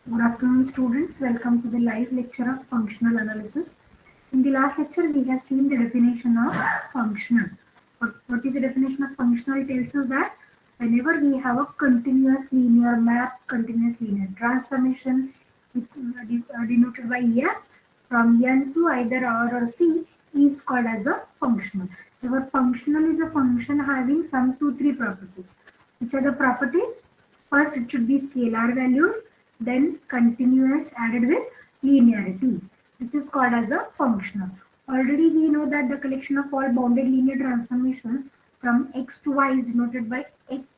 Good afternoon, students. Welcome to the live lecture of functional analysis. In the last lecture, we have seen the definition of functional. What is the definition of functional? It tells us that whenever we have a continuous linear map, continuous linear transformation denoted by F from N to either R or C is called as a functional. Our functional is a function having some two, three properties. Which are the properties? First, it should be scalar valued, then continuous added with linearity. This is called as a functional. Already we know that the collection of all bounded linear transformations from x to y is denoted by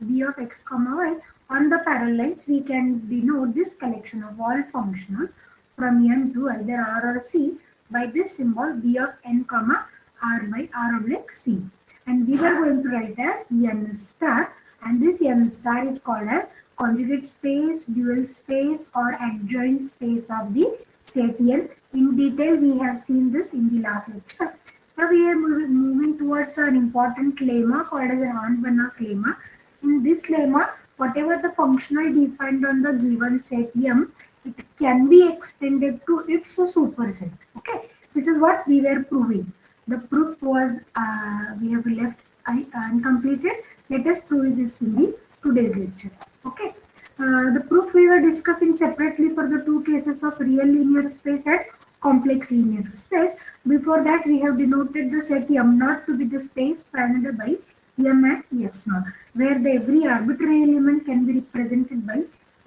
b of x comma y. On the parallel lines, we can denote this collection of all functionals from n to either r or c by this symbol b of n comma r by r oblique c. And we are going to write as n star, and this n star is called as conjugate space, dual space, or adjoint space of the set N. In detail, we have seen this in the last lecture. Now we are moving towards an important lemma called as an Arndt-Banach lemma. In this lemma, whatever the functional defined on the given set M, it can be extended to its superset. Okay, this is what we were proving. The proof was we have left uncompleted. Let us prove this in the today's lecture. Okay. The proof we were discussing separately for the two cases of real linear space and complex linear space. Before that, we have denoted the set M0 to be the space surrounded by M and X0, where the every arbitrary element can be represented by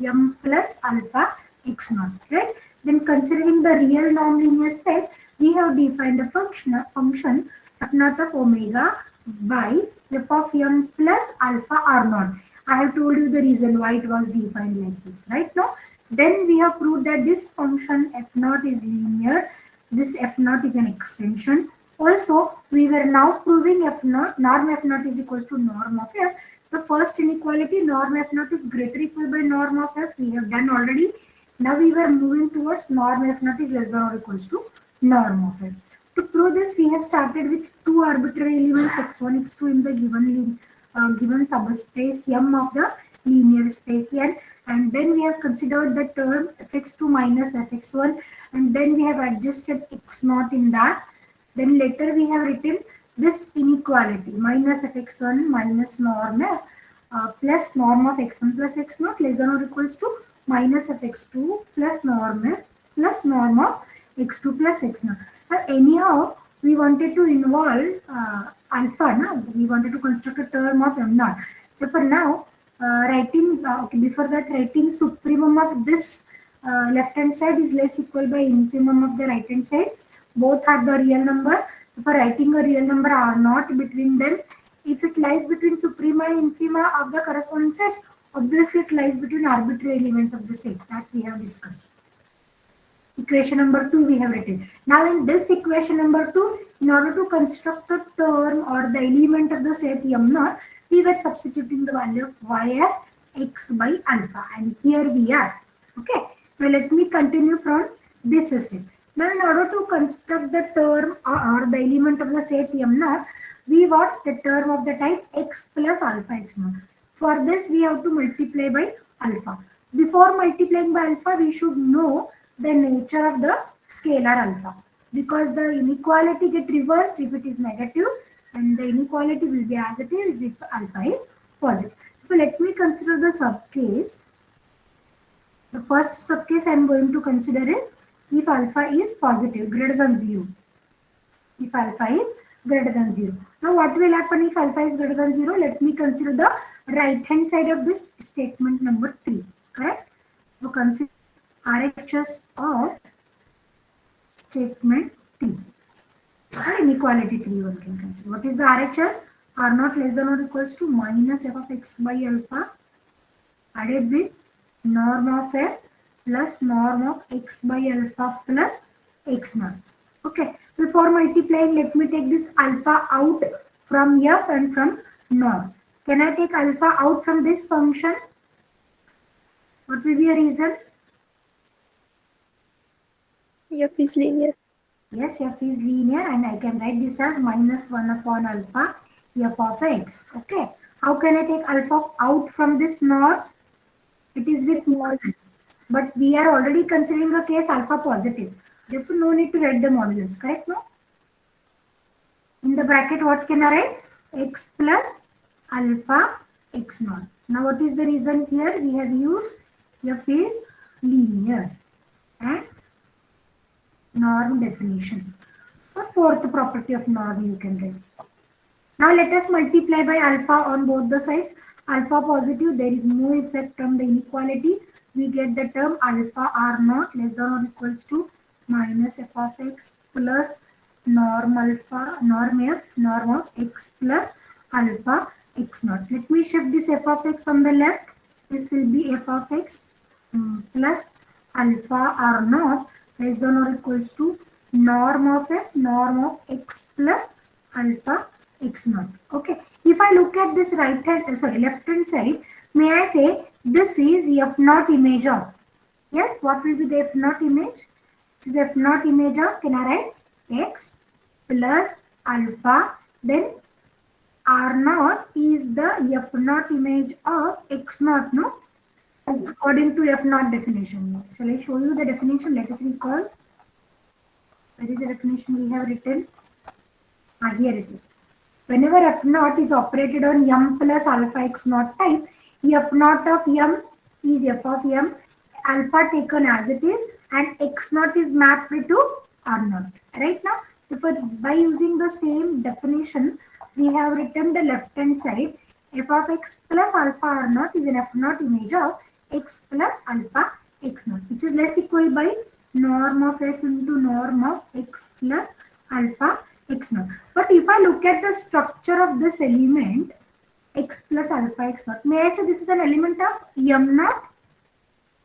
M plus alpha X0. Right? Then, considering the real nonlinear space, we have defined a function F0 of omega by f of M plus alpha R0. I have told you the reason why it was defined like this, right? Now, then we have proved that this function f0 is linear. This f0 is an extension. Also, we were now proving f0, norm f0 is equals to norm of f. The first inequality, norm f0 is greater equal by norm of f. We have done already. Now we were moving towards norm f0 is less than or equals to norm of f. To prove this, we have started with two arbitrary elements x1, x2 in the given subspace M of the linear space N, and then we have considered the term fx2 minus fx1, and then we have adjusted x0 in that. Then later we have written this inequality minus fx1 minus norm f plus norm of x1 plus x0 less than or equals to minus fx2 plus norm f plus norm of x2 plus x0. Now anyhow, we wanted to involve alpha, no? We wanted to construct a term of m0. Therefore now before that writing supremum of this left hand side is less equal by infimum of the right hand side. Both are the real number. Therefore writing a real number are not between them. If it lies between suprema and infima of the corresponding sets, obviously it lies between arbitrary elements of the sets that we have discussed. Equation number 2 we have written. Now in this equation number 2, in order to construct a term or the element of the set M0, we were substituting the value of y as x by alpha, and here we are. Okay. Now let me continue from this step. Now in order to construct the term or the element of the set M0, we want the term of the type x plus alpha x0. For this we have to multiply by alpha. Before multiplying by alpha, we should know the nature of the scalar alpha, because the inequality get reversed if it is negative, and the inequality will be as it is if alpha is positive. So let me consider the subcase. The first subcase I am going to consider is if alpha is positive, greater than 0. If alpha is greater than 0. Now what will happen if alpha is greater than 0? Let me consider the right hand side of this statement number 3. Correct? So consider RHS of statement 3 or inequality 3 one can consider. What is the RHS? R not less than or equals to minus f of x by alpha added with norm of f plus norm of x by alpha plus x naught. Okay. Before multiplying, let me take this alpha out from f and from norm. Can I take alpha out from this function? What will be a reason? F is linear. Yes, f is linear, and I can write this as minus 1 upon alpha f of x. Okay. How can I take alpha out from this norm? It is with minus. But we are already considering a case alpha positive. Therefore, no need to write the modulus, correct? No? In the bracket, what can I write? X plus alpha x naught. Now, what is the reason here? We have used f is linear and norm definition. The fourth property of norm you can write. Now, let us multiply by alpha on both the sides. Alpha positive, there is no effect on the inequality. We get the term alpha r naught less than or equals to minus f of x plus norm alpha, norm f, norm of x plus alpha x naught. Let me shift this f of x on the left. This will be f of x plus alpha r naught less than or equals to norm of f, norm of x plus alpha x naught. Okay. If I look at this left hand side, may I say this is f naught image of. Yes, what will be the f naught image? This is f naught image of, can I write x plus alpha, then r naught is the f naught image of x naught, no? According to f naught definition. Shall I show you the definition? Let us recall. Where is the definition we have written? Here it is. Whenever f naught is operated on m plus alpha x naught type, f naught of m is f of m, alpha taken as it is, and x naught is mapped to r naught. Right now, by using the same definition, we have written the left hand side, f of x plus alpha r naught is an f naught image of x plus alpha x naught, which is less equal by norm of f into norm of x plus alpha x naught. But if I look at the structure of this element, x plus alpha x naught, may I say this is an element of m naught?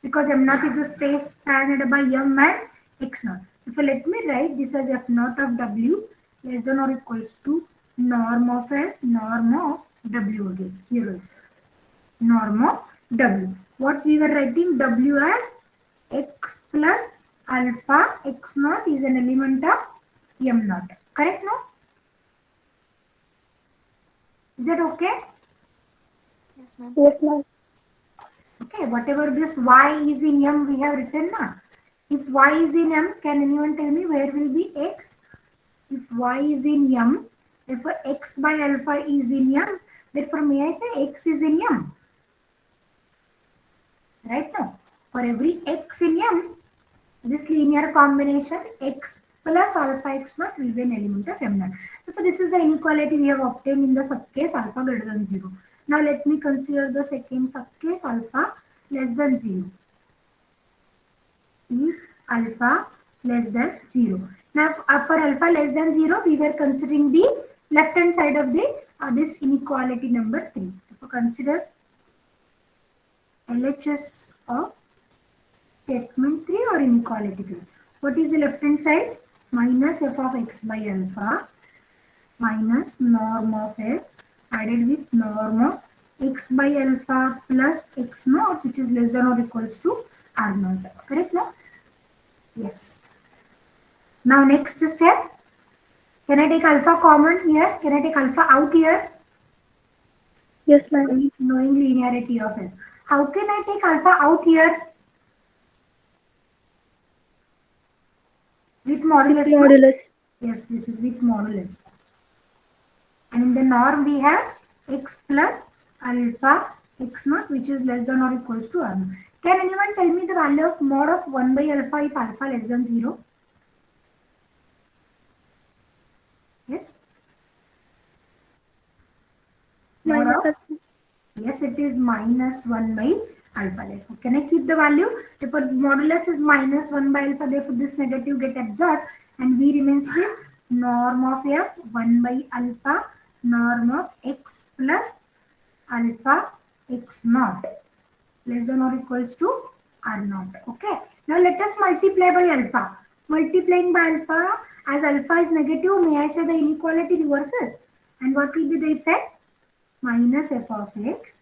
Because m naught is the space spanned by m and x naught. If let me write this as f naught of w less than or equals to norm of f, norm of w again. Here is norm of w. What we were writing w as x plus alpha x naught is an element of m naught. Correct, no? Is that okay? Yes, ma'am. Yes, ma'am. Okay, whatever this y is in m we have written now. If y is in m, can anyone tell me where will be x? If y is in m, therefore x by alpha is in m, therefore may I say x is in m? Right now, for every x in m, this linear combination x plus alpha x naught will be an element of m naught. So this is the inequality we have obtained in the subcase alpha greater than 0. Now let me consider the second subcase alpha less than 0. If alpha less than 0. Now for alpha less than 0, we were considering the left hand side of the this inequality number 3. So consider LHS of statement 3 or inequality 3. What is the left hand side? Minus f of x by alpha minus norm of f added with norm of x by alpha plus x naught, which is less than or equals to r naught. Correct now? Yes. Now next step. Can I take alpha common here? Can I take alpha out here? Yes, ma'am. Knowing linearity of f. How can I take alpha out here? With modulus. Modulus. Yes, this is with modulus. And in the norm we have x plus alpha x naught, which is less than or equals to r naught. Can anyone tell me the value of mod of 1 by alpha if alpha less than 0? Yes? Minus alpha. Yes, it is minus 1 by alpha. Therefore, can I keep the value? Therefore, modulus is minus 1 by alpha. Therefore, this negative get absorbed and v remains with norm of f 1 by alpha norm of x plus alpha x naught less than or equals to r naught. Okay. Now let us multiply by alpha. Multiplying by alpha, as alpha is negative, may I say the inequality reverses? And what will be the effect? Minus f of x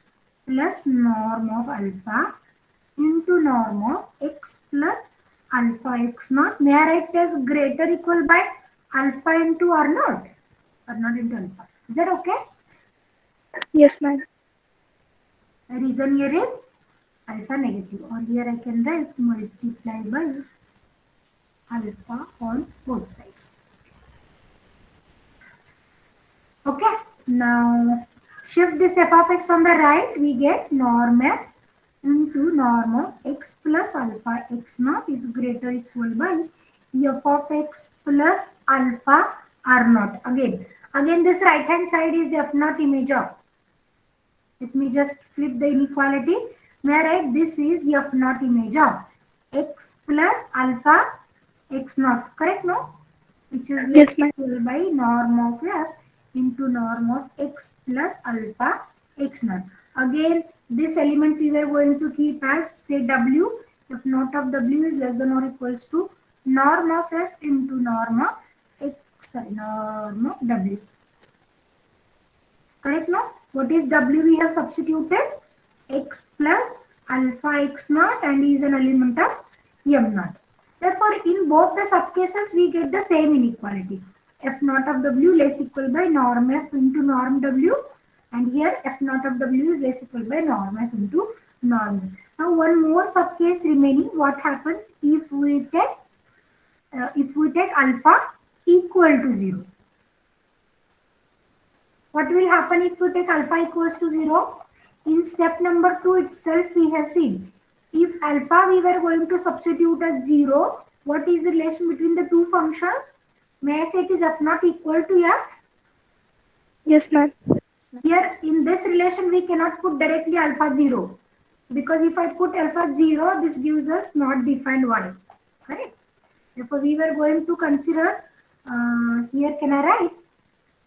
plus norm of alpha into norm of x plus alpha x naught. May I write as greater equal by alpha into r naught? R naught into alpha. Is that okay? Yes, ma'am. The reason here is alpha alpha negative, or here I can write multiply by alpha on both sides. Okay, now shift this f of x on the right, we get norm f into norm of x plus alpha x naught is greater equal by f of x plus alpha r naught. Again this right hand side is f naught image of. Let me just flip the inequality. May I write this is f naught image of x plus alpha x naught, correct no? Which is less Yes, ma'am. equal by norm of f into norm of x plus alpha x naught. Again, this element we were going to keep as say w. F naught of w is less than or equals to norm of f into norm of x, norm of w. Correct now? What is w we have substituted? X plus alpha x naught and is an element of m naught. Therefore, in both the subcases, we get the same inequality. F naught of w less equal by norm f into norm w, and here f naught of w is less equal by norm f into norm w. Now, one more subcase remaining. What happens if we take alpha equal to 0? What will happen if we take alpha equals to 0? In step number 2 itself, we have seen if alpha we were going to substitute as 0, what is the relation between the two functions? May I say it is f naught equal to f? Yes, ma'am. Here in this relation, we cannot put directly alpha 0 because if I put alpha 0, this gives us not defined y. Correct? Therefore, we were going to consider here, can I write?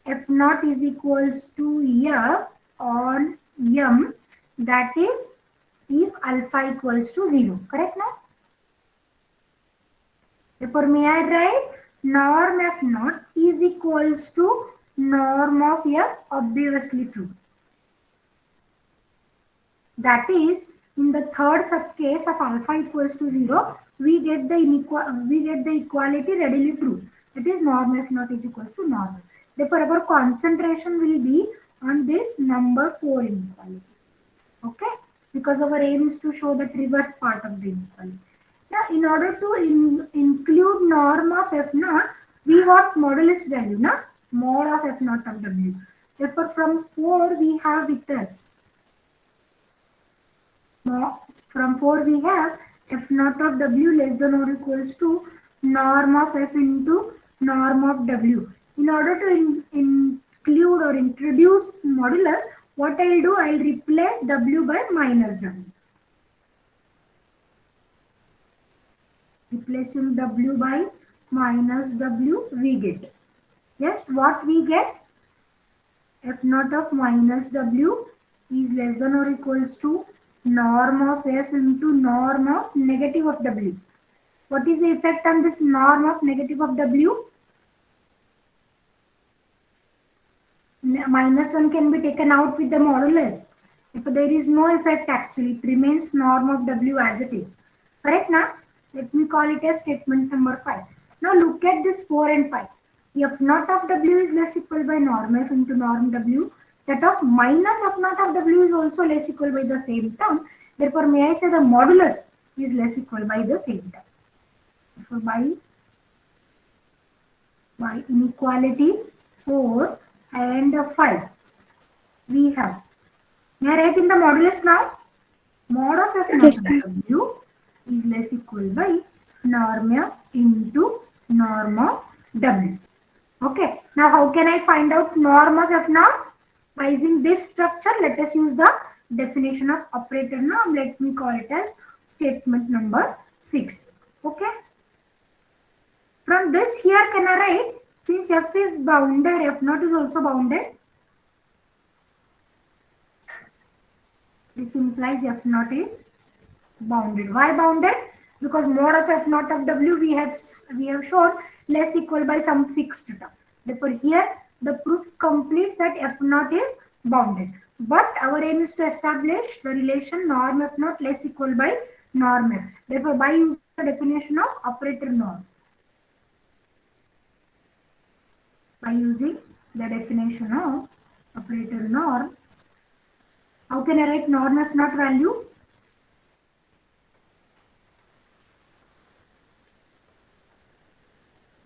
F naught is equals to f on m, that is if alpha equals to 0. Correct now? Therefore, may I write norm f naught is equals to norm of f, obviously true. That is, in the third subcase of alpha equals to 0, we get the equality readily true. That is norm f naught is equals to norm. Therefore, our concentration will be on this number 4 inequality. Okay? Because our aim is to show that reverse part of the inequality. Now, in order to include norm of f naught, we got modulus value, na? Mod of f naught of w. Therefore, from 4 we have with us. From 4 we have f naught of w less than or equals to norm of f into norm of w. In order to include or introduce modulus, what I'll do, I'll replace w by minus w. Replacing w by minus w, we get. Yes, what we get? F naught of minus w is less than or equals to norm of f into norm of negative of w. What is the effect on this norm of negative of w? Minus 1 can be taken out with the modulus. If there is no effect actually, it remains norm of w as it is. Correct now? Let me call it as statement number 5. Now look at this 4 and 5. F naught of w is less equal by norm f into norm w. That of minus f naught of w is also less equal by the same term. Therefore, may I say the modulus is less equal by the same term. Therefore, by inequality 4 and 5, we have. May I write in the modulus now? Mod of f naught of w is less equal by norm f into norm of w. Okay. Now, how can I find out norm of f naught? By using this structure, let us use the definition of operator norm. Let me call it as statement number 6. Okay. From this here, can I write, since f is bounded, f naught is also bounded. This implies f naught is bounded. Why bounded? Because mod of f naught of w we have shown less equal by some fixed term. Therefore, here the proof completes that f naught is bounded. But our aim is to establish the relation norm f naught less equal by norm f. Therefore, by using the definition of operator norm. By using the definition of operator norm, how can I write norm f naught value?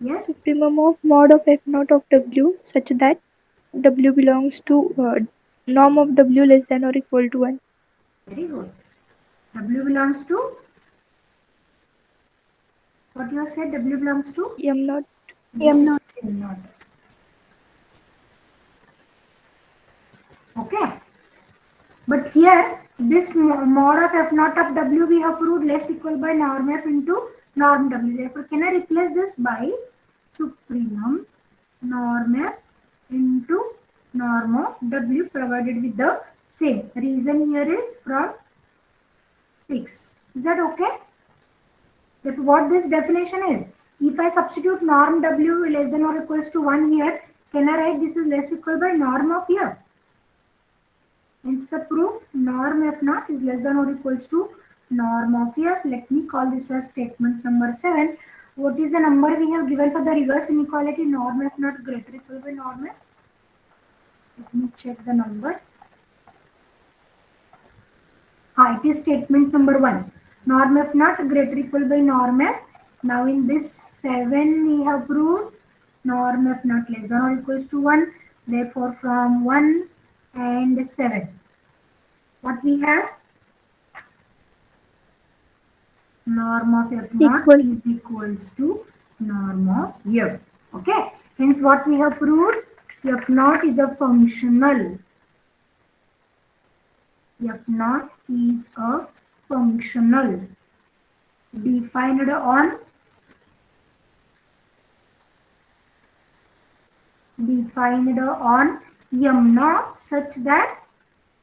Yes. Supremum of mod of f naught of w such that w belongs to norm of w less than or equal to 1. Very good. W belongs to what you have said. W belongs to M naught. this is M naught. Okay. But here, this mod of f naught of w we have proved less equal by norm f into norm w. Therefore, can I replace this by supremum norm f into norm of w provided with the same. Reason here is from 6. Is that okay? Therefore, what this definition is, if I substitute norm w less than or equals to 1 here, can I write this is less equal by norm of here? Hence the proof norm f naught is less than or equals to norm of f. Let me call this as statement number 7. What is the number we have given for the reverse inequality? Norm f naught greater equal by norm f. Let me check the number. It is statement number 1. Norm f naught greater equal by norm f. Now in this 7 we have proved norm f naught less than or equals to 1. Therefore from 1 and 7. What we have? Norm of f naught Equal. is equals to norm of f. Okay. Hence what we have proved? F naught is a functional. F naught is a functional defined on m naught such that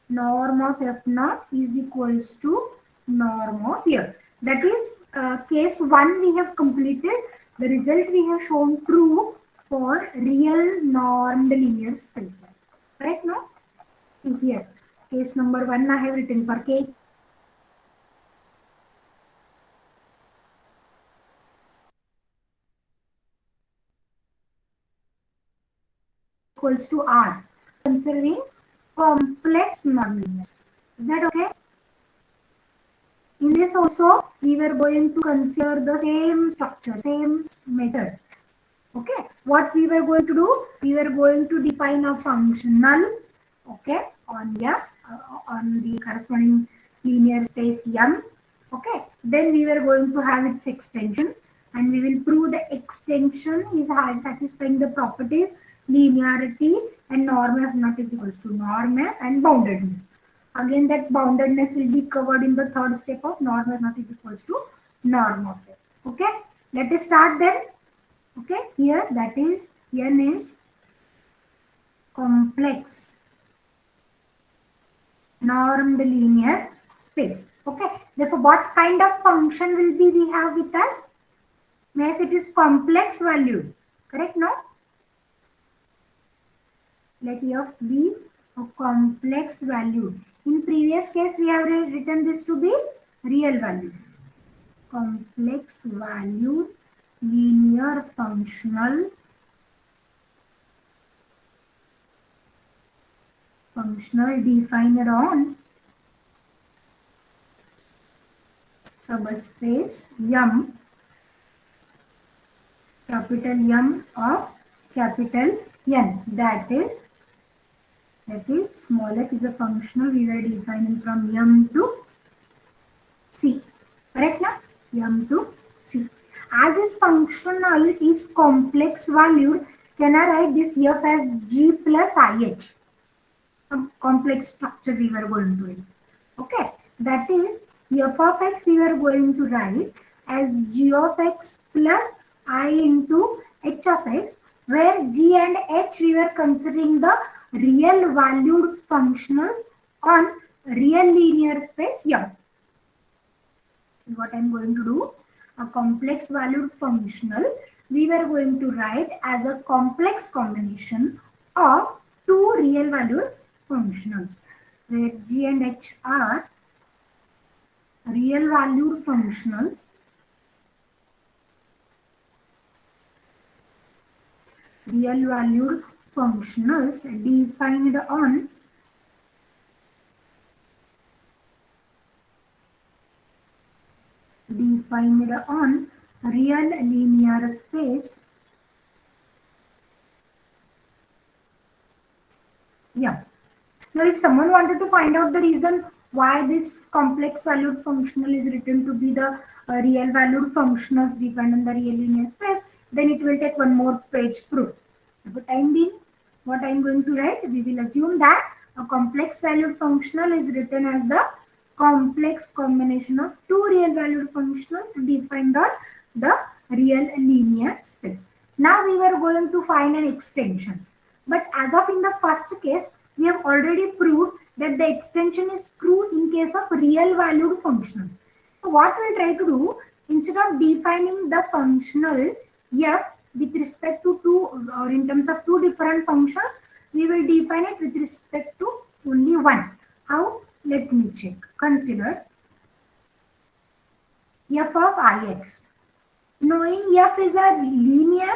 norm of f naught is equals to norm of f. That is case 1 we have completed. The result we have shown true for real normed linear spaces. Correct now? Here, case number 1 I have written for k equals to r. Considering complex nonlinear. Is that okay? In this also, we were going to consider the same structure, same method. Okay, what we were going to do? We were going to define a functional, okay, on the corresponding linear space M. Okay, then we were going to have its extension, and we will prove the extension is satisfying the properties linearity and norm f naught is equals to norm f and boundedness. Again, that boundedness will be covered in the third step of norm f naught is equals to norm of f. Okay, let us start then. Okay, here that is n is complex normed linear space. Okay, therefore what kind of function will be we have with us? Yes, it is complex valued. Correct now? Let f be a complex valued. In previous case we have written this to be real value. Complex valued linear functional defined on subspace M, capital M of capital N. That is small f is a functional we were defining from M to C. Correct now? M to C. As this functional is complex valued, can I write this f as G plus IH? Complex structure we were going to write. Okay, that is f of x we were going to write as g of x plus I into h of x, where g and h we were considering the real valued functionals on real linear space M. What I'm going to do, a complex valued functional we were going to write as a complex combination of two real valued functionals, where g and h are real valued functionals defined on real linear space Yeah. Now, if someone wanted to find out the reason why this complex valued functional is written to be the real valued functionals defined in the real linear space, then it will take one more page proof. For the time being, what I am going to write, we will assume that a complex valued functional is written as the complex combination of two real valued functionals defined on the real linear space. Now we were going to find an extension. But as of in the first case, we have already proved that the extension is true in case of real valued functionals. So what we'll try to do, instead of defining the functional f with respect to two or in terms of two different functions, we will define it with respect to only one. How? Let me check. Consider f of ix. Knowing f is a linear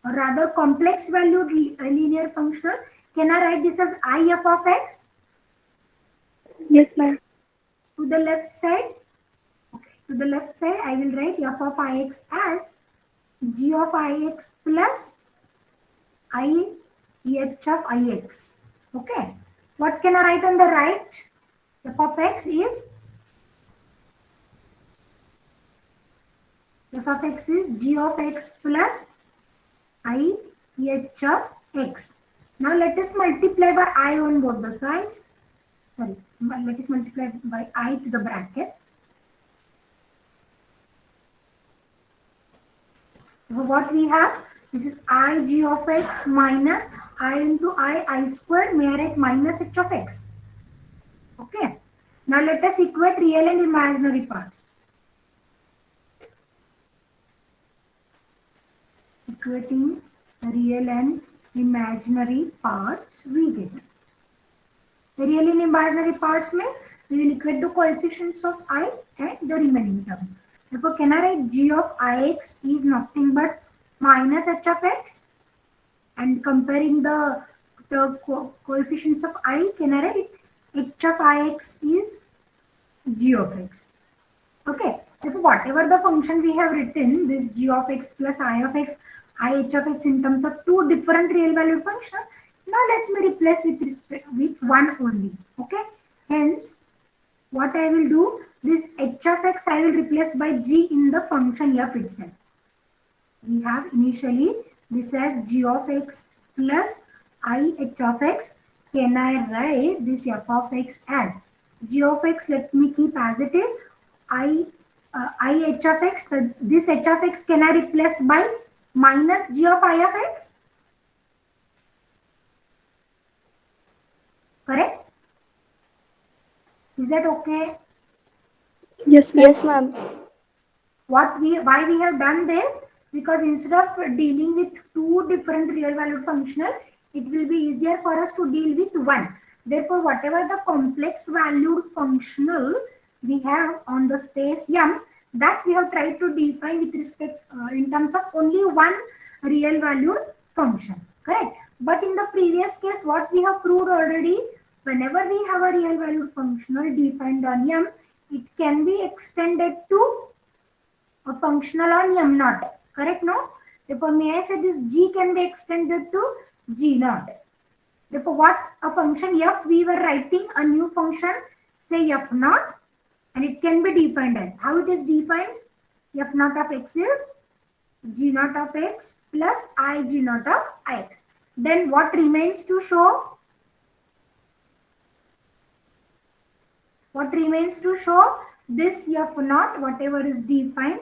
or rather complex valued linear functional, can I write this as if of x? Yes, ma'am. To the left side, okay, to the left side, I will write f of ix as g of ix plus I h of ix. Okay. What can I write on the right? F of x is g of x plus I h of x. Now let us multiply by I on both the sides. Sorry, let us multiply by I to the bracket. So what we have, this is I g of x minus I into I squared, may I write minus h of x. Okay. Now let us equate real and imaginary parts. Equating real and imaginary parts, we get. The real and imaginary parts means we will equate the coefficients of I and the remaining terms. Therefore, can I write g of ix is nothing but minus h of x, and comparing the coefficients of I, can I write h of ix is g of x. Okay, therefore whatever the function we have written, this g of x plus I of x, I h of x in terms of two different real valued functions, now let me replace with one only. Okay, hence what I will do, this h of x I will replace by g in the function f itself. We have initially this as g of x plus I h of x. Can I write this f of x as g of x? Let me keep as it is. I h of x. This h of x can I replace by minus g of I of x? Correct? Is that okay? Yes, ma'am. Yes, ma'am. Why we have done this? Because instead of dealing with two different real valued functional, it will be easier for us to deal with one. Therefore, whatever the complex valued functional we have on the space m, that we have tried to define with respect in terms of only one real valued function. Correct? But in the previous case, what we have proved already, whenever we have a real valued functional defined on m, it can be extended to a functional on m naught. Correct? No? Therefore, may I say this g can be extended to g naught. Therefore, what a function f we were writing a new function, say f naught, and it can be defined as how it is defined. F naught of x is g naught of x plus I g naught of ix. Then what remains to show? What remains to show? This f naught, whatever is defined,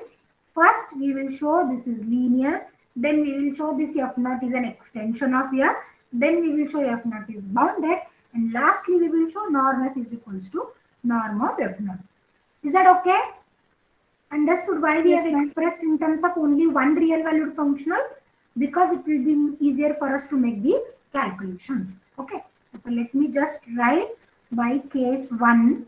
first we will show this is linear, then we will show this f naught is an extension of f, then we will show f naught is bounded, and lastly we will show norm f is equals to norm of f naught. Is that okay? Understood why we Yes, have ma'am. expressed in terms of only one real valued functional? Because it will be easier for us to make the calculations. Okay. So let me just write by case 1.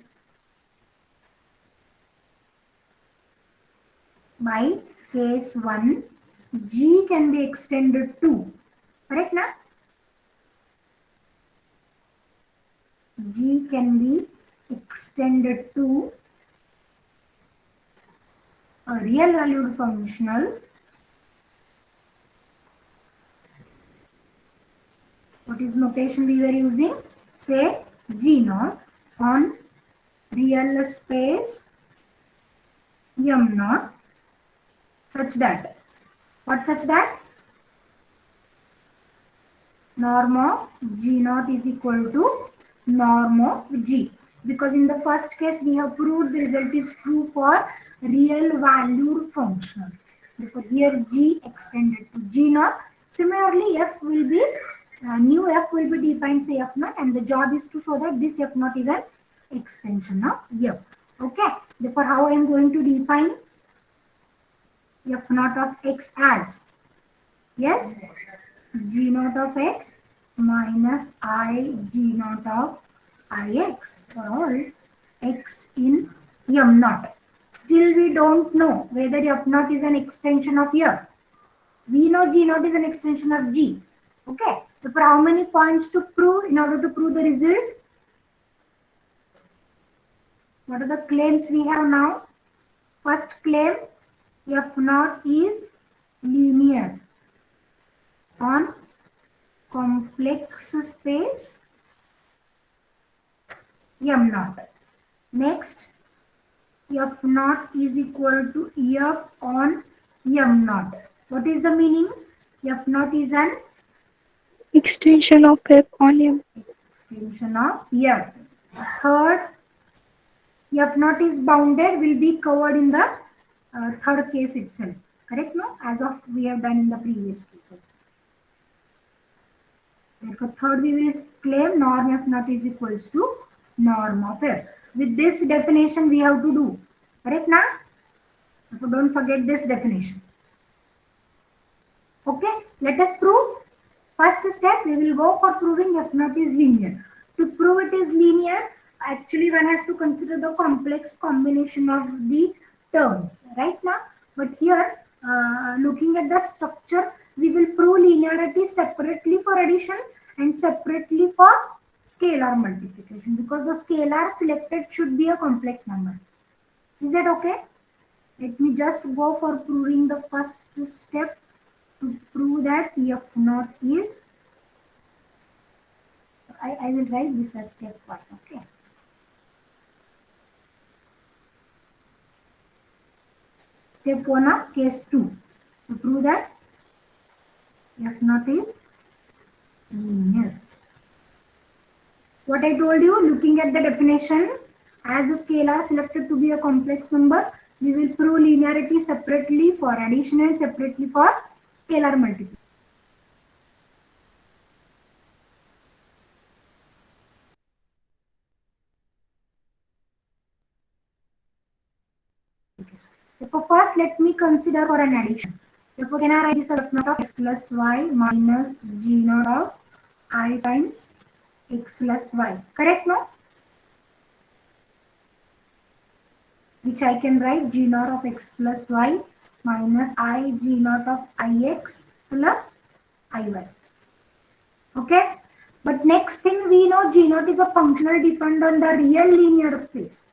By case 1, g can be extended to, correct now? G can be extended to a real valued functional. What is known notation we were using? Say G naught on real space M naught such that, what such that? Norm of G naught is equal to norm of G. Because in the first case we have proved the result is true for real valued functionals. Therefore here G extended to G naught. Similarly F will be, new F will be defined, say F naught, and the job is to show that this F naught is an extension of F. Okay. Therefore how I am going to define F naught of X as? Yes, G naught of X minus I G naught of Ix for all X in M naught. Still we don't know whether F naught is an extension of F. We know G naught is an extension of G. Okay. So for how many points to prove in order to prove the result? What are the claims we have now? First claim, F naught is linear on complex space M naught. Next, F naught is equal to F on M naught. What is the meaning? F naught is an Extension of F on M. extension of F. Third, F naught is bounded, will be covered in the third case itself. Correct? No? As of we have done in the previous case also. Therefore, third we will claim norm F naught is equals to norm of F. With this definition we have to do. Correct now? So don't forget this definition. Okay, let us prove. First step, we will go for proving F naught is linear. To prove it is linear, actually one has to consider the complex combination of the terms, right now. But here, looking at the structure, we will prove linearity separately for addition and separately for scalar multiplication, because the scalar selected should be a complex number. Is that okay? Let me just go for proving the first step to prove that F naught is, I will write this as step 1. Okay. Step 1 of case 2. To prove that F naught is linear. What I told you, looking at the definition, as the scalar selected to be a complex number, we will prove linearity separately for addition and separately for scalar multiplication. Therefore, first let me consider for an addition. Therefore, can I write this as F naught of X plus Y minus G naught of I times X plus Y. Correct, no? Which I can write G naught of X plus Y minus I G naught of Ix plus Iy. Okay? But next thing we know, G naught is a functional depend on the real linear space.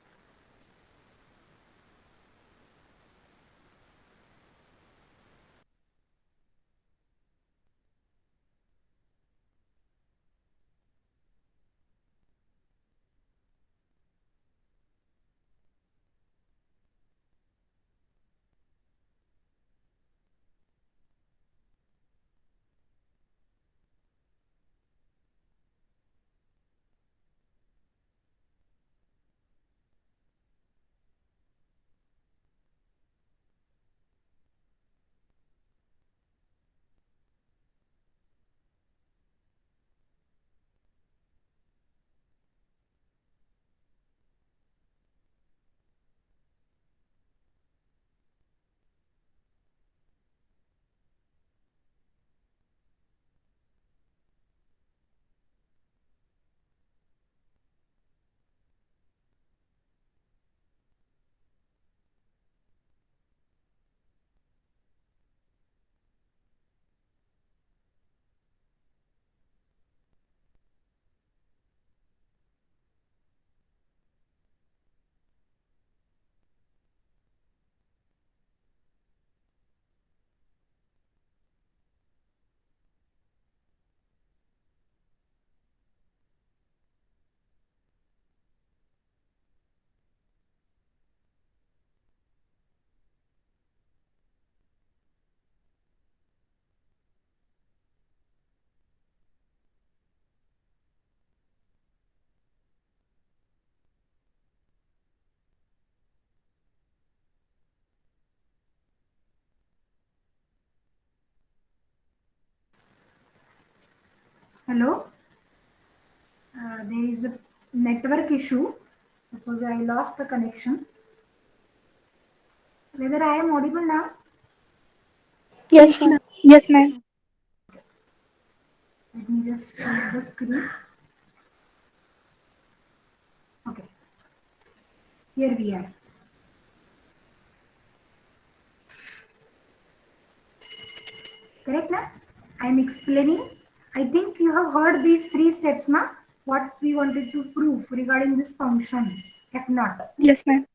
Hello. There is a network issue because I lost the connection. Whether I am audible now? Yes, ma'am. Yes, ma'am. Let me just share the screen. Okay, here we are. Correct now? I am explaining. I think you have heard these three steps now. What we wanted to prove regarding this function f naught. Yes, ma'am.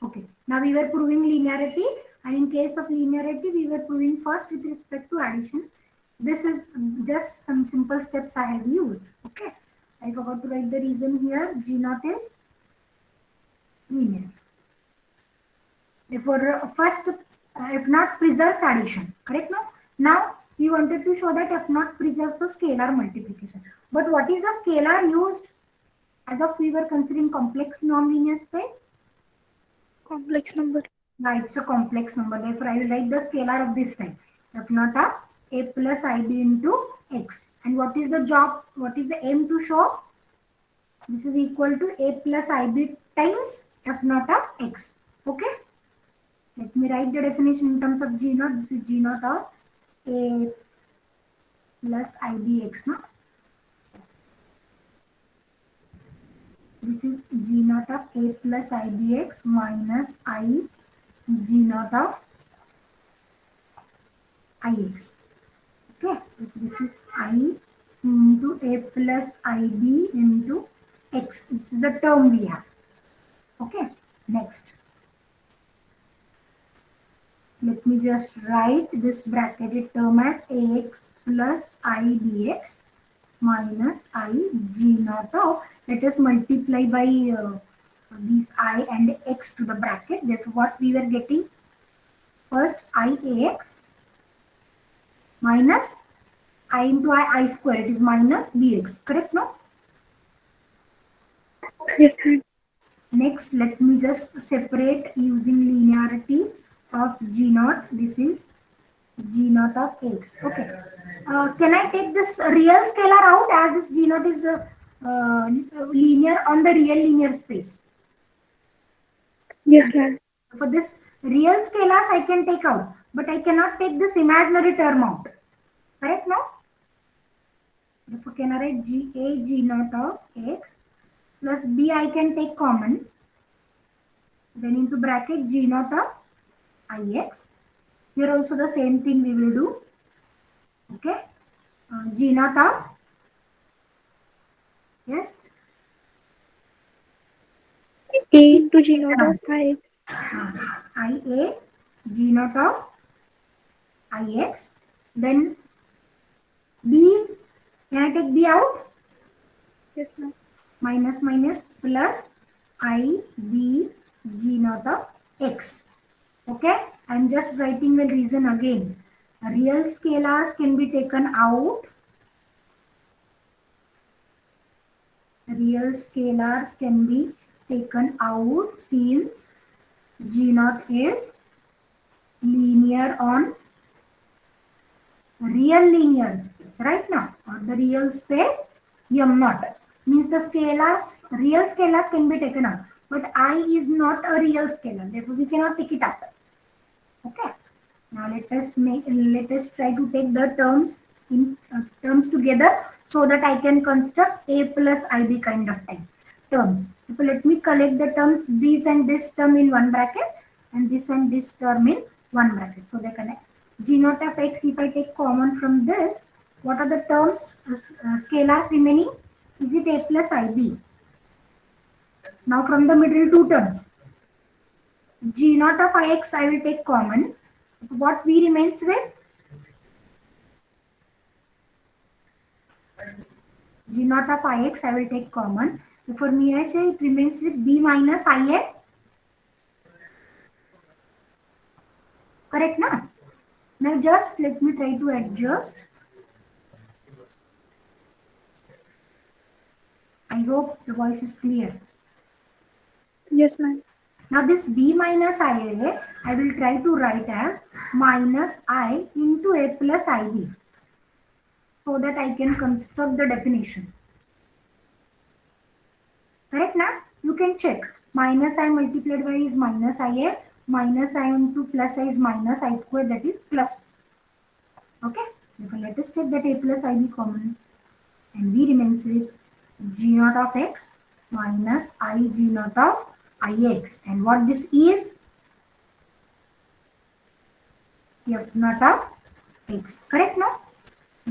Okay, now we were proving linearity, and in case of linearity, we were proving first with respect to addition. This is just some simple steps I have used. Okay, I forgot to write the reason here. G naught is linear. Therefore, first f naught preserves addition. Correct now? Now we wanted to show that f naught preserves the scalar multiplication. But what is the scalar used as of we were considering complex nonlinear space? Complex number. Now it's a complex number. Therefore, I will write the scalar of this type. F naught of a plus ib into x. And what is the job? What is the aim to show? This is equal to a plus ib times f naught of x. Okay. Let me write the definition in terms of g naught. This is g naught of a plus ibx. No? This is g naught of a plus ibx minus I g naught of ix. Okay, this is I into a plus ib into x. This is the term we have. Okay, next. Let me just write this bracketed term as ax plus I dx minus I g naught of. Let us multiply by these I and x to the bracket. That's what we were getting. First I ax minus I into I square. It is minus bx. Correct, no? Yes, ma'am. Next, let me just separate using linearity of g naught. This is g naught of x. Okay. Can I take this real scalar out as this g naught is linear on the real linear space? Yes, ma'am. For this real scalars I can take out, but I cannot take this imaginary term out. Correct now? Therefore, can I write g naught of x plus b I can take common. Then into bracket g naught of ix. Here also the same thing we will do. Okay. G naught of, yes, A into G naught of Ix. IA G naught of ix. Then b, can I take b out? Yes, ma'am. Minus minus plus I b G naught of x. Okay, I'm just writing the reason again. Real scalars can be taken out. Real scalars can be taken out since G naught is linear on real linear space right now, or the real space m naught. Means the scalars, real scalars can be taken out, but I is not a real scalar, therefore we cannot take it out. Okay. Now let us try to take the terms in terms together so that I can construct a plus ib kind of type terms. So let me collect the terms, this and this term in one bracket and this term in one bracket. So they connect. G naught of x, if I take common from this, what are the terms, scalars remaining? Is it a plus ib? Now from the middle two terms, G naught of ix I will take common. What v remains with? G naught of ix I will take common. So for me I say it remains with b minus ia. Correct now? Now just let me try to adjust. I hope the voice is clear. Yes, ma'am. Now this b minus ia I will try to write as minus I into a plus ib. so that I can construct the definition. Correct now? You can check. Minus I multiplied by is minus IA, minus I into plus I is minus I square, that is plus. Okay? Therefore, let us take that A plus IB common and we remains with G naught of X minus I G naught of IX. And what this is? F naught of X. Correct now?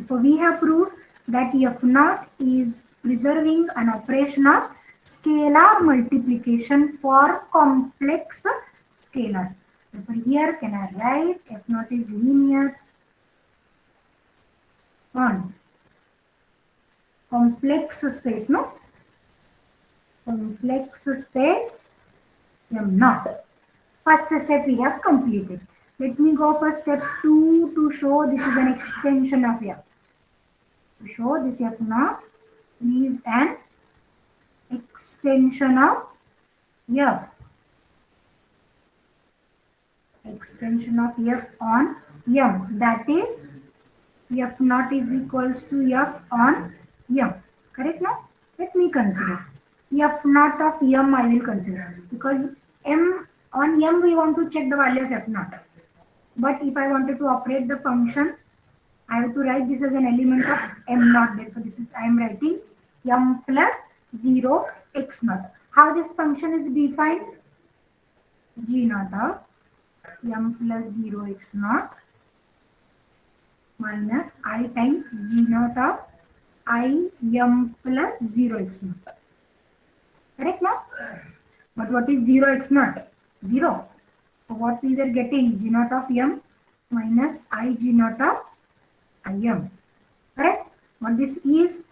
So we have proved that F naught is preserving an operation of scalar multiplication for complex scalars. Therefore, here can I write F naught is linear on complex space, no? Complex space M naught. First step we have completed. Let me go for step 2 to show this is an extension of F. To show this F naught is an extension of F. Extension of F on M. That is F naught is equals to F on M. Correct now? Let me consider. F naught of M I will consider. Because M on M we want to check the value of F naught. But if I wanted to operate the function, I have to write this as an element of M naught. Therefore, this is I am writing M plus 0 X naught. How this function is defined? G naught of M plus 0 X naught minus I times G naught of I M plus 0 X naught. Correct now? But what is 0 X naught? 0. So what we were getting? G naught of M minus I G naught of I M. Correct? What this is?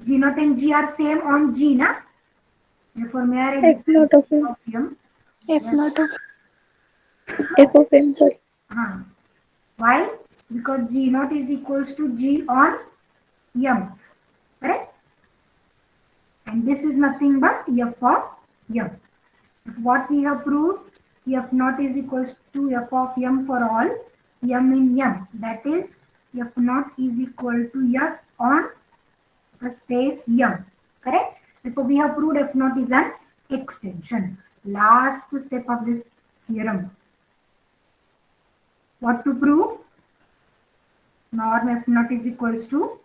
G naught and G are same on G, na? Therefore, may I write F naught of M. M? F Yes. naught of F of M, sorry. Why? Because G naught is equals to G on M. Correct? And this is nothing but F of M. What we have proved? F naught is equals to F of M for all M in M. That is, F naught is equal to F on the space M. Correct? Therefore, we have proved F naught is an extension. Last step of this theorem. What to prove? Norm F naught is equals to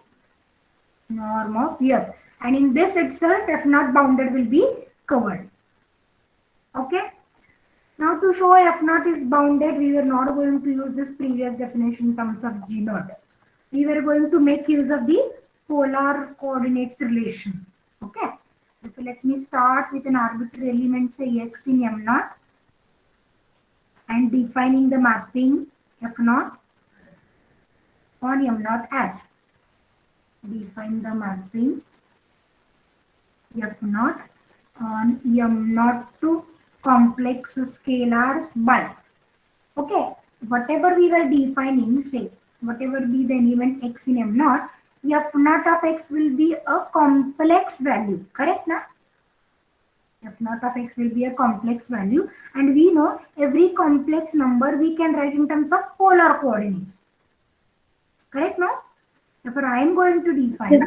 norm of F. And in this itself, F naught bounded will be covered. Okay. Now to show F naught is bounded, we were not going to use this previous definition in terms of G naught. We were going to make use of the polar coordinates relation. Okay. So let me start with an arbitrary element, say X in M naught, and defining the mapping F naught on M naught as. Define the mapping F naught on M naught to complex scalars by. Okay, whatever we were defining, say, whatever be the element X in M naught, F naught of X will be a complex value. Correct now? F naught of X will be a complex value, and we know every complex number we can write in terms of polar coordinates. Correct now? Therefore, I am going to define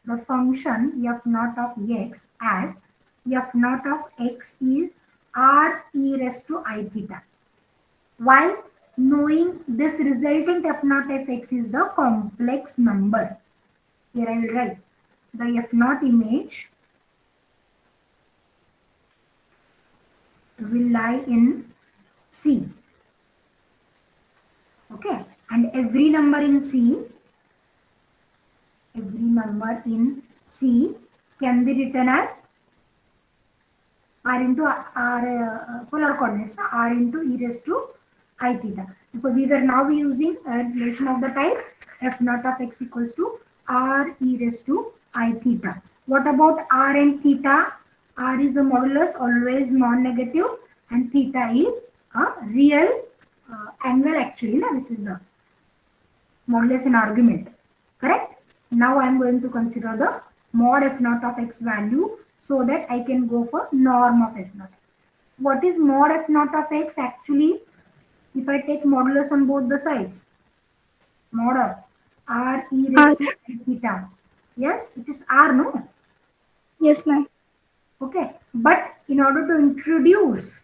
the function F naught of X as F naught of X is R e raised to I theta. While knowing this resultant F naught of X is the complex number. Here I will write the F naught image will lie in C. Okay, and every number in C can be written as R into R polar coordinates, R into e raised to I theta. Because we were now using a relation of the type F naught of X equals to R e raised to I theta. What about R and theta? R is a modulus, always non-negative, and theta is a real angle actually. No? This is the modulus in argument. Correct? Now I am going to consider the mod F naught of X value so that I can go for norm of F naught. What is mod F naught of X? Actually, if I take modulus on both the sides, mod of r e R. raised to I theta. Yes, it is r, no? Yes, ma'am. Okay, but in order to introduce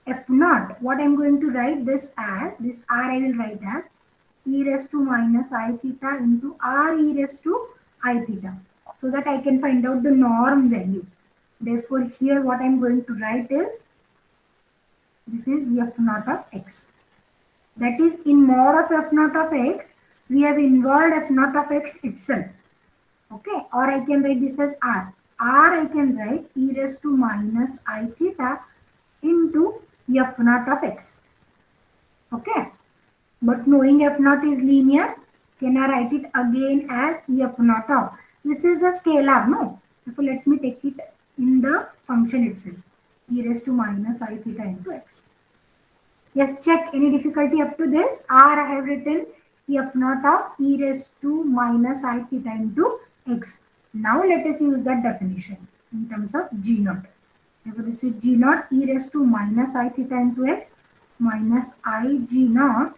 f naught, what I'm going to write this as, this r I will write as e raised to minus I theta into r e raised to I theta, so that I can find out the norm value. Therefore, here what I'm going to write is, this is f naught of x. That is, in mod of f naught of x, we have involved f naught of x itself. Okay, or I can write this as r. R I can write e raised to minus I theta into f naught of x. Okay, but knowing f naught is linear, can I write it again as f naught of? This is a scalar, no? So let me take it in the function itself. E raised to minus I theta into x. Yes, check any difficulty up to this. R I have written f naught of e raised to minus I theta into x. Now let us use that definition in terms of g naught. Therefore, this is g naught e raised to minus I theta into x minus I g naught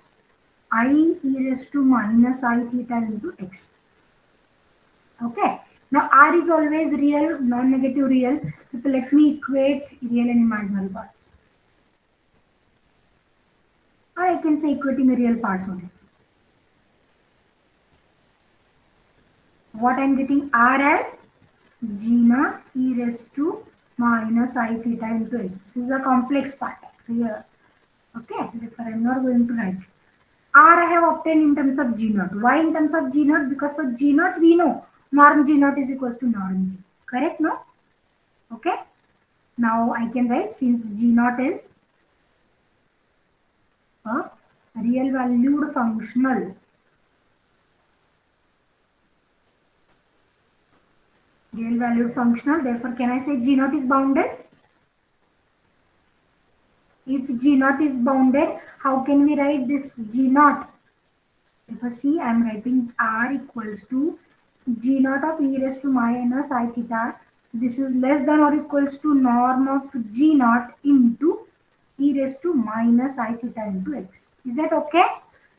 I e raised to minus I theta into x. Okay. Now r is always real, non-negative real. So let me equate real and imaginary parts. Or I can say equating the real parts only. What I'm getting r as g naught e raised to minus I theta into x. This is a complex part here. Okay, therefore I'm not going to write. R I have obtained in terms of g naught. Why in terms of g naught? Because for g naught we know norm g naught is equals to norm g. Correct, no? Okay. Now I can write, since g naught is a real valued functional. Real valued functional. Therefore, can I say g naught is bounded? If g naught is bounded, how can we write this g naught? Therefore, see, I am writing r equals to g naught of e raised to minus I theta. This is less than or equals to norm of g naught into e raised to minus I theta into x. Is that okay?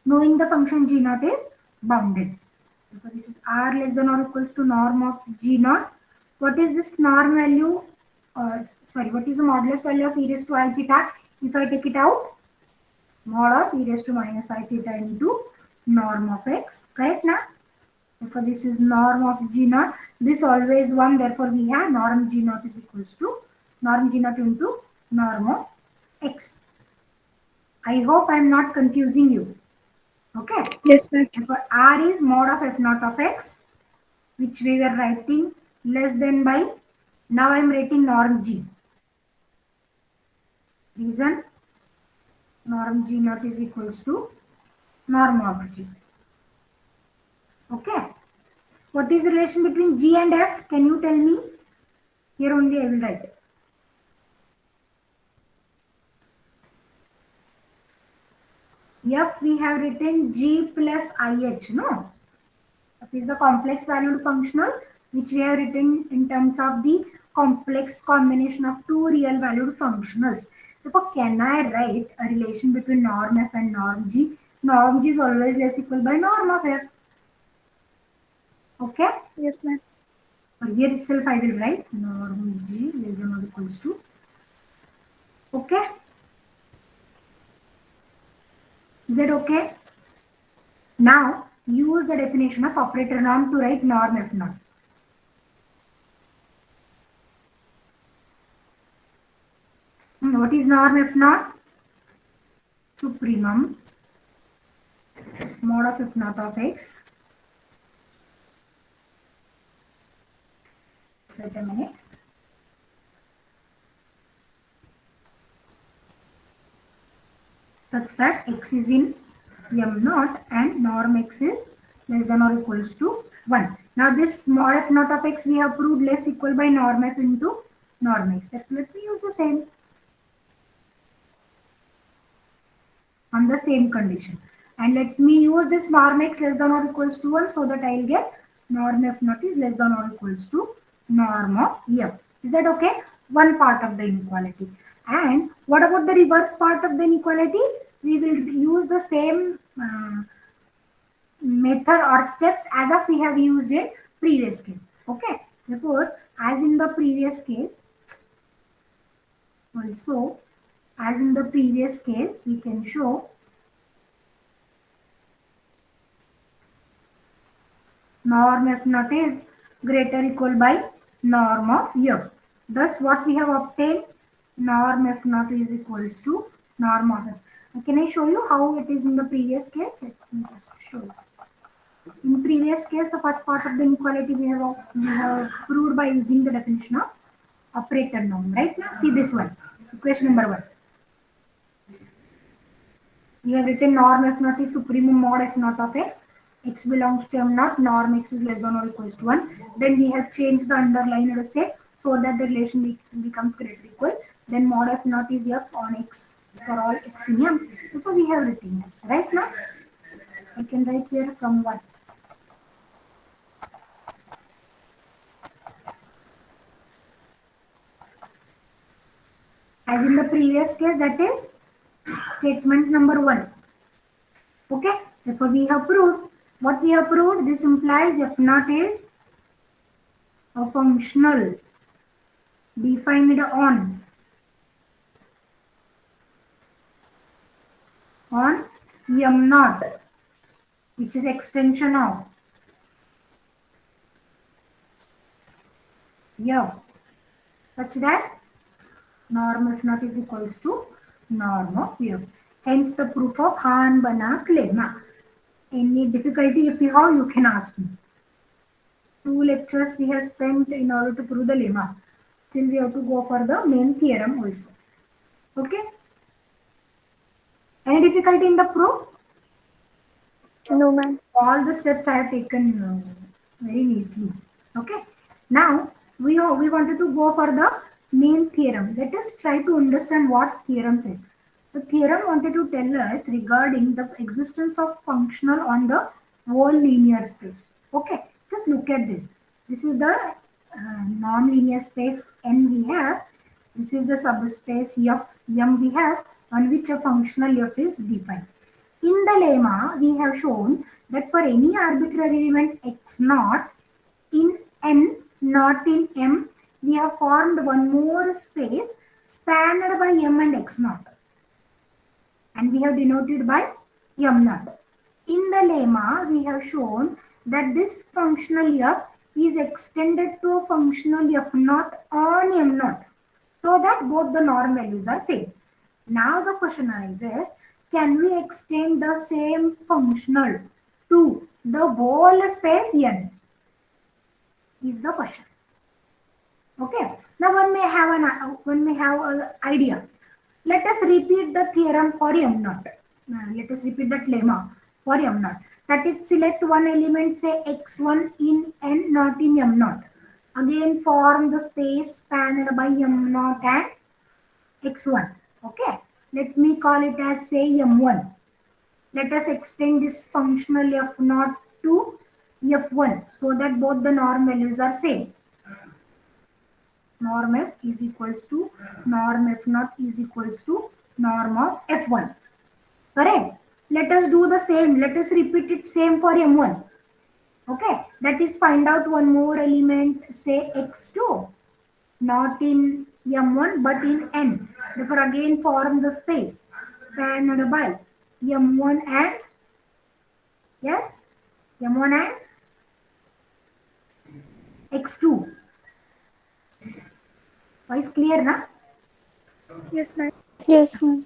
Knowing the function g naught is bounded. Therefore, this is r less than or equals to norm of g naught. What is this norm value? What is the modulus value of e raised to I theta? If I take it out, mod of e raised to minus I theta into norm of x. Correct now? Therefore, this is norm of g naught. This always 1. Therefore, we have norm g naught is equals to norm g naught into norm of x. I hope I am not confusing you. Okay. Yes, ma'am. Therefore, r is mod of f naught of x, which we were writing less than by. Now I am writing norm g. Reason, norm g naught is equals to norm of g. Okay. What is the relation between g and f? Can you tell me? Here only I will write. F we have written g plus ih, no? F is the complex valued functional which we have written in terms of the complex combination of two real valued functionals. Therefore, can I write a relation between norm f and norm g? Norm g is always less equal by norm of f. Okay? Yes, ma'am. So here itself I will write norm g less than or equals to. Okay? Is that okay? Now use the definition of operator norm to write norm f naught. What is norm f naught? Supremum mod of f naught of x. Wait a minute. Such that x is in m naught and norm x is less than or equals to 1. Now this mod f naught of x we have proved less equal by norm f into norm x. Let me use the same on the same condition. And let me use this norm x less than or equals to 1 so that I will get norm f naught is less than or equals to norm of f. Is that okay? One part of the inequality. And what about the reverse part of the inequality? We will use the same method or steps as of we have used in previous case. Okay. Therefore, as in the previous case, also as in the previous case, we can show norm F naught is greater equal by norm of F. Thus, what we have obtained, norm F naught is equals to norm of F. Can I show you how it is in the previous case? Let me just show you. In previous case, the first part of the inequality we have proved by using the definition of operator norm. Right now, see this one. Equation number 1. We have written norm F naught is supremum mod F naught of x. X belongs to M naught, norm x is less than or equals to 1. Then we have changed the underlined set so that the relation becomes greater equal. Then mod F naught is F on x for all x in M. Therefore, we have written this. Right now, I can write here from 1. As in the previous case, that is statement number 1. Okay, therefore we have proved. What we have proved, this implies F naught is a functional defined on M naught, which is extension of F, such that norm F naught is equals to norm of F. Hence the proof of Hahn-Banach lemma. Any difficulty if you have, you can ask me. 2 lectures we have spent in order to prove the lemma. Still we have to go for the main theorem also. Okay? Any difficulty in the proof? No, ma'am. All the steps I have taken very neatly. Okay? Now, we wanted to go for the main theorem. Let us try to understand what theorem says. The theorem wanted to tell us regarding the existence of functional on the whole linear space. Okay, just look at this. This is the non-linear space N we have. This is the subspace F, M we have, on which a functional F is defined. In the lemma, we have shown that for any arbitrary element x naught in N, not in M, we have formed one more space spanned by M and x naught. And we have denoted by M naught. In the lemma, we have shown that this functional F is extended to a functional F naught on M naught, so that both the norm values are same. Now the question arises, can we extend the same functional to the whole space N? Is the question. Okay. Now one may have an idea. Let us repeat the theorem for M naught. Let us repeat that lemma for M naught. That is, select one element, say x1 in N, not in M naught. Again, form the space spanned by M naught and x1. Okay. Let me call it as, say, M1. Let us extend this functional F naught to F1 so that both the norm values are same. Norm F is equals to norm F naught is equals to norm of F1. Correct? Let us do the same. Let us repeat it same for M1. Okay? That is, find out one more element, say x2, not in M1 but in N. Therefore, again form the space spanned by M1 and, yes, M1 and x2. Is clear, na? Yes, ma'am. Yes, ma'am.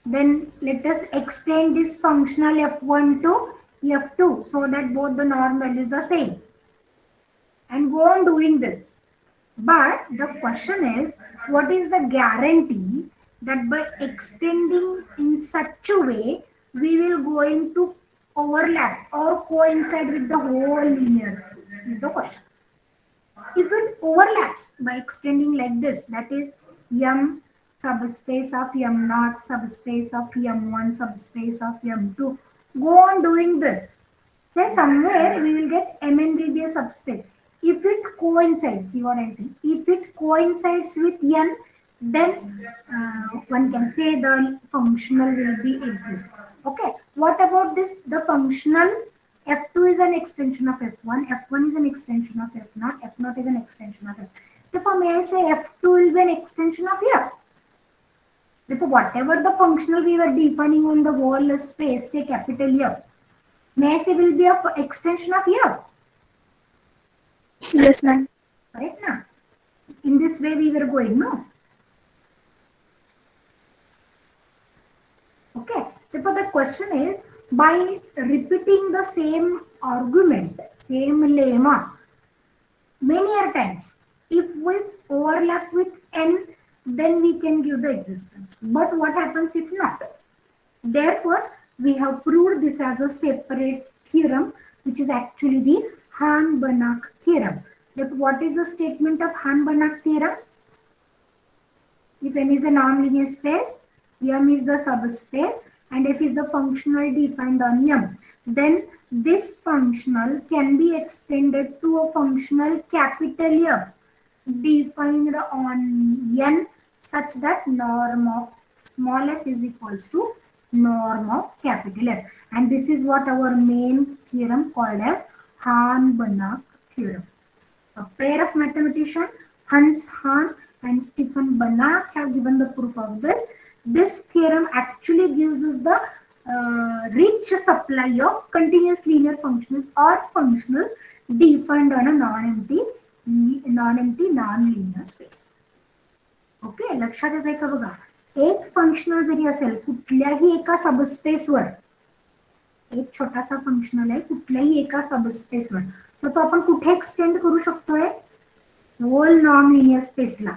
Then let us extend this functional F1 to F2 so that both the norm values are same. And go on doing this. But the question is, what is the guarantee that by extending in such a way, we will going to overlap or coincide with the whole linear space is the question. If it overlaps by extending like this, that is M subspace of M naught, subspace of M1, subspace of M2, go on doing this. Say somewhere we will get Mn will be a subspace. If it coincides, see what I am saying? If it coincides with N, then one can say the functional will be exist. Okay. What about this? The functional F2 is an extension of F1. F1 is an extension of F0. F0 is an extension of F. Therefore, may I say F2 will be an extension of F? Therefore, whatever the functional we were defining on the wall space, say capital F, may I say will be an extension of F? Yes, ma'am. Correct now? In this way we were going, no? Okay. Therefore, the question is, by repeating the same argument, same lemma, many times, if we overlap with n, then we can give the existence. But what happens if not? Therefore, we have proved this as a separate theorem, which is actually the Hahn-Banach theorem. Therefore, what is the statement of Hahn-Banach theorem? If n is a nonlinear space, M is the subspace, and F is the functional defined on M, then this functional can be extended to a functional capital F defined on n such that norm of small f is equals to norm of capital F. And this is what our main theorem called as Hahn-Banach theorem. A pair of mathematicians, Hans Hahn and Stefan Banach, have given the proof of this. This theorem actually gives us the rich supply of continuous linear functionals or functionals defined on a non-empty non-linear space. Okay, लक्षात येते का बघा, एक functional जरी असेल कुठल्याही एका सबस्पेसवर, एक छोटासा फंक्शनल आहे कुठल्याही एका सबस्पेसवर, तर तो आपण कुठे एक्सटेंड करू शकतोय? होल नॉन लिनियर स्पेसला.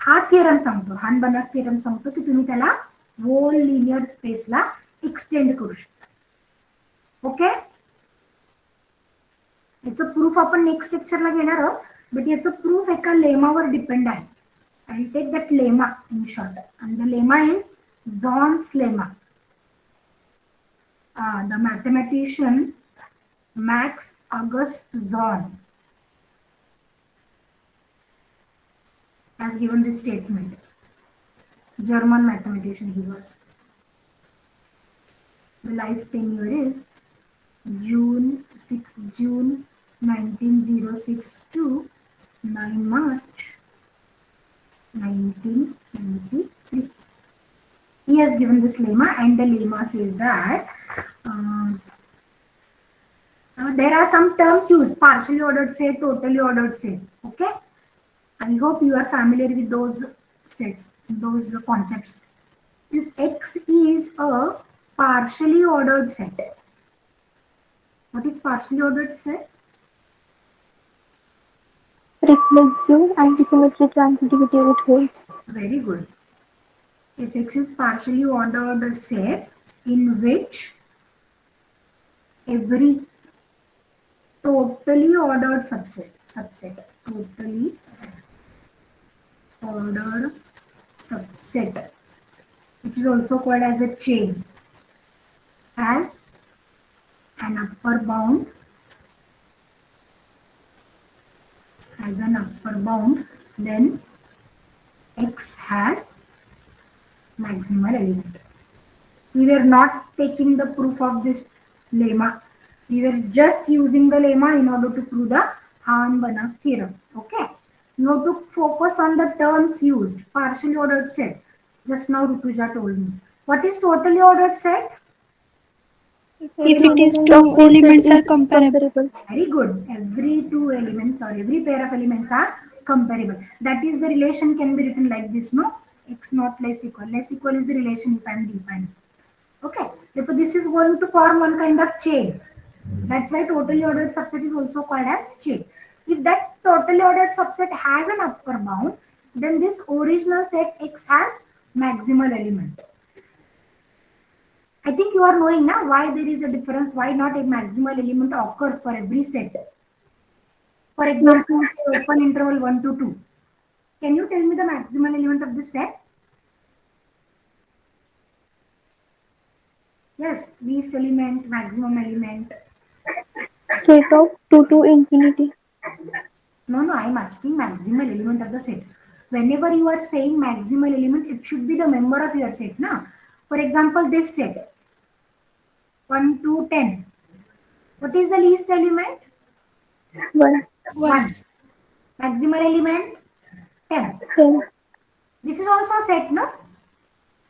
हा थिअरम सांगतो, हान-बनाक थिअरम सांगतो की तुम्ही त्याला होल लिनियर स्पेसला एक्सटेंड करू शकता. ओके, याचं प्रूफ आपण नेक्स्ट लेक्चरला घेणार आहोत, बट याचं प्रूफ एका लेमावर डिपेंड आहे. I'll take that lemma in short, and the lemma is Zorn's lemma. The mathematician Max August Zorn has given this statement. German mathematician he was. The life tenure is June 1906 to 9 March 1993. He has given this lemma, and the lemma says that there are some terms used: partially ordered set, totally ordered set. Okay, I hope you are familiar with those sets, those concepts. If X is a partially ordered set, what is partially ordered set? Reflexive antisymmetry transitivity with holds. Very good. If X is partially ordered set in which every totally ordered subset, totally ordered subset, which is also called as a chain, has an upper bound, then X has maximal element. We were not taking the proof of this lemma. We were just using the lemma in order to prove the Hahn-Banach theorem. Okay. You have to focus on the terms used. Partially ordered set. Just now Rutuja told me. What is totally ordered set? If it is two elements are comparable. Very good. Every two elements or every pair of elements are comparable. That is, the relation can be written like this, no? X not less equal. Less equal is the relation if I am defining. Okay. Therefore, this is going to form one kind of chain. That's why totally ordered subset is also called as chain. If that totally ordered subset has an upper bound, then this original set X has maximal element. I think you are knowing now why there is a difference, why not a maximal element occurs for every set. For example, say open interval 1 to 2. Can you tell me the maximal element of this set? Yes, least element, maximum element. Set of 2 to infinity. No, I am asking maximal element of the set. Whenever you are saying maximal element, it should be the member of your set. Na? For example, this set. 1 to 10. What is the least element? 1. 1. Maximal element? 10. 10. This is also a set, no?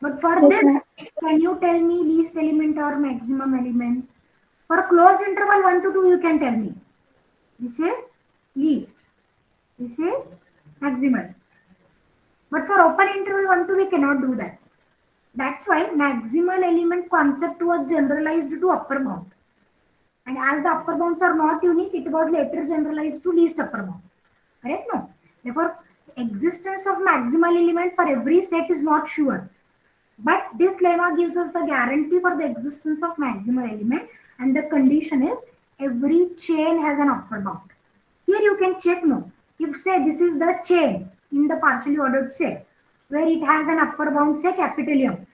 But for Yes, this, ma'am. can you tell me least element or maximum element? For closed interval 1 to 2, you can tell me. This is least. This is maximal. But for open interval 1 to 2, we cannot do that. That's why maximal element concept was generalized to upper bound. And as the upper bounds are not unique, it was later generalized to least upper bound. Correct? No. Therefore, existence of maximal element for every set is not sure. But this lemma gives us the guarantee for the existence of maximal element, and the condition is every chain has an upper bound. Here you can check, no. If say this is the chain in the partially ordered set where it has an upper bound, say capital M,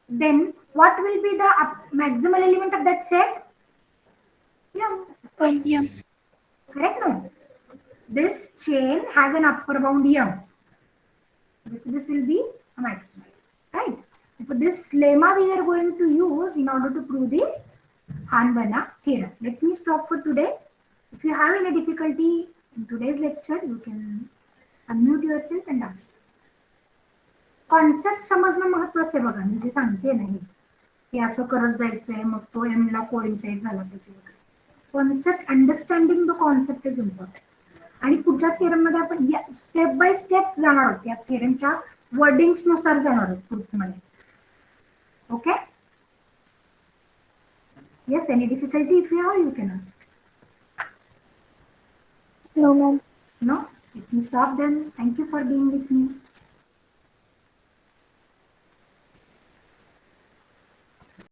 then what will be the maximal element of that set? M. Yeah. Correct? No. This chain has an upper bound M. This will be a maximal. Right? For this lemma we are going to use in order to prove the Hahn-Banach theorem. Let me stop for today. If you have any difficulty in today's lecture, you can unmute yourself and ask. Concept समजणं महत्वाचं आहे बघा, मी जे सांगते नाही की असं करत जायचंय मग तो एम ला कोइन्साइड झाला पाहिजे वगैरे. Concept understanding the concept is important. आणि पुढच्या थेरम मध्ये आपण स्टेप बाय स्टेप जाणार आहोत, या थेरमच्या वर्डिंग्स नुसार जाणार आहोत प्रूफमध्ये. Okay. Yes, any difficulty if you have, you can ask. No, ma'am. No? Let me stop then. Thank you for being with me.